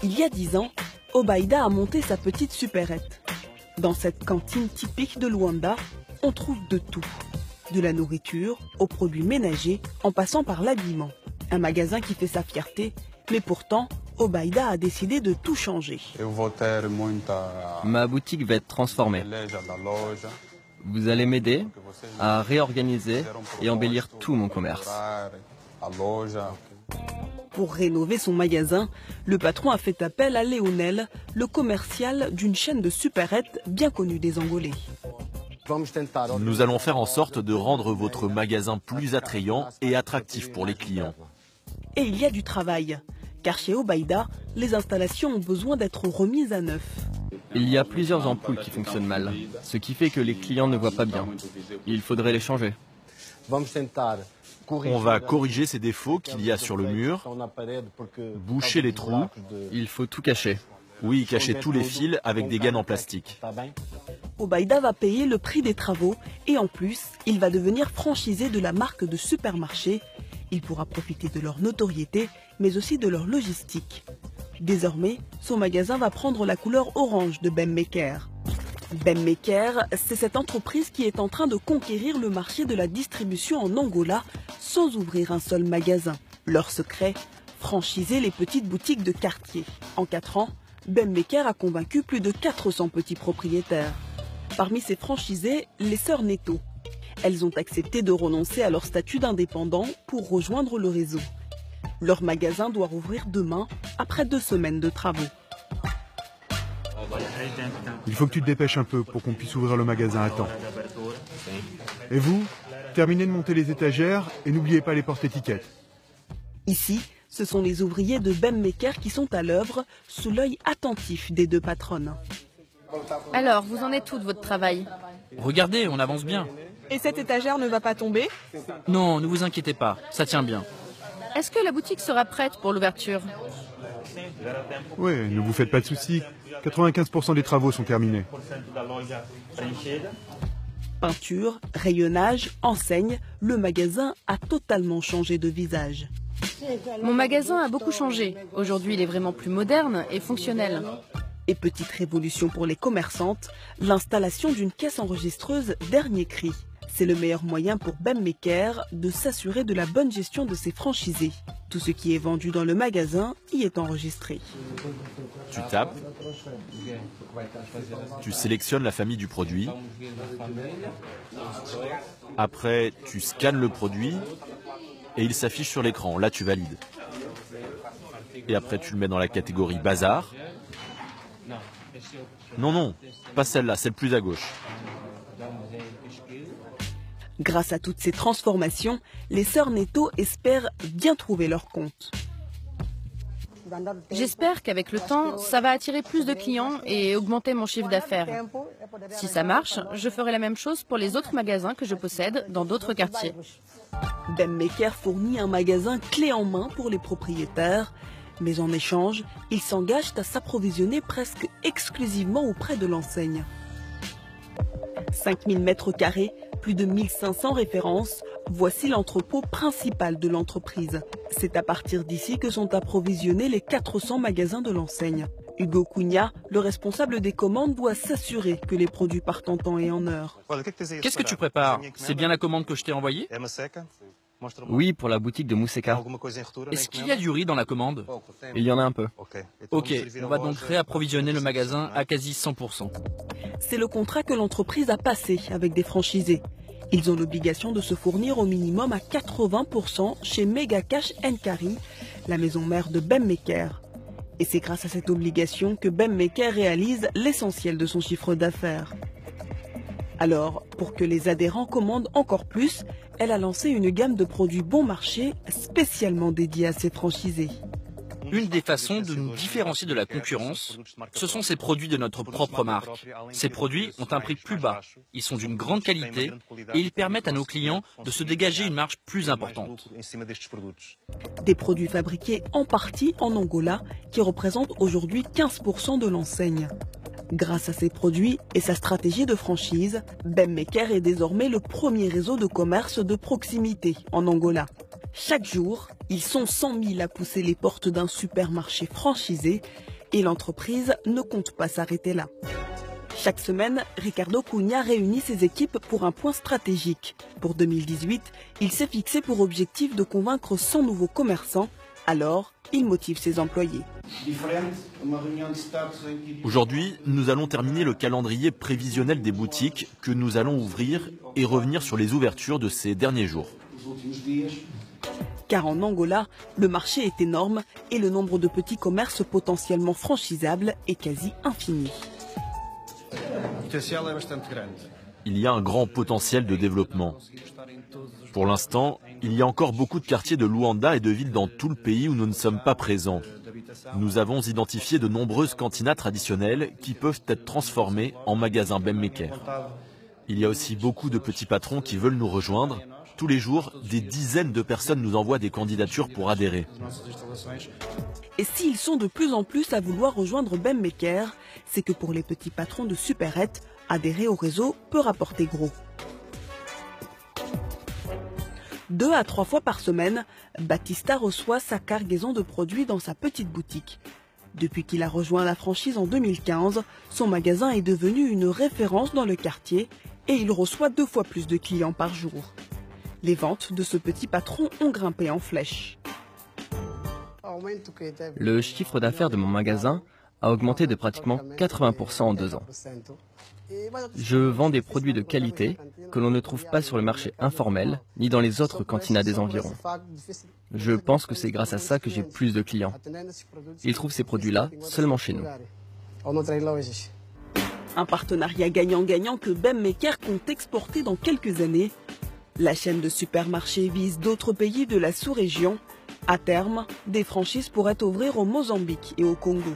Il y a 10 ans, Obaïda a monté sa petite supérette. Dans cette cantine typique de Luanda, on trouve de tout. De la nourriture aux produits ménagers en passant par l'habillement. Un magasin qui fait sa fierté, mais pourtant, Obaïda a décidé de tout changer. Ma boutique va être transformée. Vous allez m'aider à réorganiser et embellir tout mon commerce. Pour rénover son magasin, le patron a fait appel à Léonel, le commercial d'une chaîne de supérettes bien connue des Angolais. Nous allons faire en sorte de rendre votre magasin plus attrayant et attractif pour les clients. Et il y a du travail, car chez Obaïda, les installations ont besoin d'être remises à neuf. Il y a plusieurs ampoules qui fonctionnent mal, ce qui fait que les clients ne voient pas bien. Il faudrait les changer. On va corriger ces défauts qu'il y a sur le mur, boucher les trous. Il faut tout cacher. Oui, cacher tous les fils avec des gaines en plastique. Obaïda va payer le prix des travaux et en plus, il va devenir franchisé de la marque de supermarché. Il pourra profiter de leur notoriété, mais aussi de leur logistique. Désormais, son magasin va prendre la couleur orange de Bemmaker. Bemmaker, c'est cette entreprise qui est en train de conquérir le marché de la distribution en Angola sans ouvrir un seul magasin. Leur secret, franchiser les petites boutiques de quartier. En 4 ans, Bemmaker a convaincu plus de 400 petits propriétaires. Parmi ces franchisés, les sœurs Neto. Elles ont accepté de renoncer à leur statut d'indépendant pour rejoindre le réseau. Leur magasin doit rouvrir demain, après 2 semaines de travaux. Il faut que tu te dépêches un peu pour qu'on puisse ouvrir le magasin à temps. Et vous, terminez de monter les étagères et n'oubliez pas les porte-étiquettes. Ici, ce sont les ouvriers de Bemmaker qui sont à l'œuvre, sous l'œil attentif des 2 patronnes. Alors, vous en êtes où de votre travail? Regardez, on avance bien. Et cette étagère ne va pas tomber? Non, ne vous inquiétez pas, ça tient bien. Est-ce que la boutique sera prête pour l'ouverture? Oui, ne vous faites pas de soucis. 95% des travaux sont terminés. Peinture, rayonnage, enseigne, le magasin a totalement changé de visage. Mon magasin a beaucoup changé. Aujourd'hui, il est vraiment plus moderne et fonctionnel. Et petite révolution pour les commerçantes, l'installation d'une caisse enregistreuse dernier cri. C'est le meilleur moyen pour Bemmaker de s'assurer de la bonne gestion de ses franchisés. Tout ce qui est vendu dans le magasin y est enregistré. Tu tapes, tu sélectionnes la famille du produit, après tu scannes le produit et il s'affiche sur l'écran, là tu valides. Et après tu le mets dans la catégorie bazar. Non, pas celle-là, celle plus à gauche. Grâce à toutes ces transformations, les sœurs Neto espèrent bien trouver leur compte. J'espère qu'avec le temps, ça va attirer plus de clients et augmenter mon chiffre d'affaires. Si ça marche, je ferai la même chose pour les autres magasins que je possède dans d'autres quartiers. Bemmaker fournit un magasin clé en main pour les propriétaires, mais en échange, ils s'engagent à s'approvisionner presque exclusivement auprès de l'enseigne. 5000 mètres carrés, plus de 1500 références, voici l'entrepôt principal de l'entreprise. C'est à partir d'ici que sont approvisionnés les 400 magasins de l'enseigne. Hugo Cunha, le responsable des commandes, doit s'assurer que les produits partent en temps et en heure. Qu'est-ce que tu prépares? C'est bien la commande que je t'ai envoyée? Oui, pour la boutique de Mousseka. Est-ce qu'il y a du riz dans la commande? Il y en a un peu. Ok, on va donc réapprovisionner le magasin à quasi 100%. C'est le contrat que l'entreprise a passé avec des franchisés. Ils ont l'obligation de se fournir au minimum à 80% chez Mega Cash Nkari, la maison mère de Bemmaker. Et c'est grâce à cette obligation que Bemmaker réalise l'essentiel de son chiffre d'affaires. Alors, pour que les adhérents commandent encore plus, elle a lancé une gamme de produits bon marché spécialement dédiés à ses franchisés. Une des façons de nous différencier de la concurrence, ce sont ces produits de notre propre marque. Ces produits ont un prix plus bas, ils sont d'une grande qualité et ils permettent à nos clients de se dégager une marge plus importante. Des produits fabriqués en partie en Angola qui représentent aujourd'hui 15% de l'enseigne. Grâce à ses produits et sa stratégie de franchise, Bemmaker est désormais le premier réseau de commerce de proximité en Angola. Chaque jour, ils sont 100 000 à pousser les portes d'un supermarché franchisé et l'entreprise ne compte pas s'arrêter là. Chaque semaine, Ricardo Cunha réunit ses équipes pour un point stratégique. Pour 2018, il s'est fixé pour objectif de convaincre 100 nouveaux commerçants. Alors, il motive ses employés. Aujourd'hui, nous allons terminer le calendrier prévisionnel des boutiques que nous allons ouvrir et revenir sur les ouvertures de ces derniers jours. Car en Angola, le marché est énorme et le nombre de petits commerces potentiellement franchisables est quasi infini. Il y a un grand potentiel de développement. Pour l'instant, il y a encore beaucoup de quartiers de Luanda et de villes dans tout le pays où nous ne sommes pas présents. Nous avons identifié de nombreuses cantinas traditionnelles qui peuvent être transformées en magasins Bemmaker. Il y a aussi beaucoup de petits patrons qui veulent nous rejoindre. Tous les jours, des dizaines de personnes nous envoient des candidatures pour adhérer. Et s'ils sont de plus en plus à vouloir rejoindre Bemmaker, c'est que pour les petits patrons de supérettes, adhérer au réseau peut rapporter gros. 2 à 3 fois par semaine, Batista reçoit sa cargaison de produits dans sa petite boutique. Depuis qu'il a rejoint la franchise en 2015, son magasin est devenu une référence dans le quartier et il reçoit 2 fois plus de clients par jour. Les ventes de ce petit patron ont grimpé en flèche. Le chiffre d'affaires de mon magasin a augmenté de pratiquement 80% en 2 ans. Je vends des produits de qualité que l'on ne trouve pas sur le marché informel ni dans les autres cantinas des environs. Je pense que c'est grâce à ça que j'ai plus de clients. Ils trouvent ces produits-là seulement chez nous. Un partenariat gagnant-gagnant que Bemmaker compte exporter dans quelques années. La chaîne de supermarchés vise d'autres pays de la sous-région. À terme, des franchises pourraient ouvrir au Mozambique et au Congo.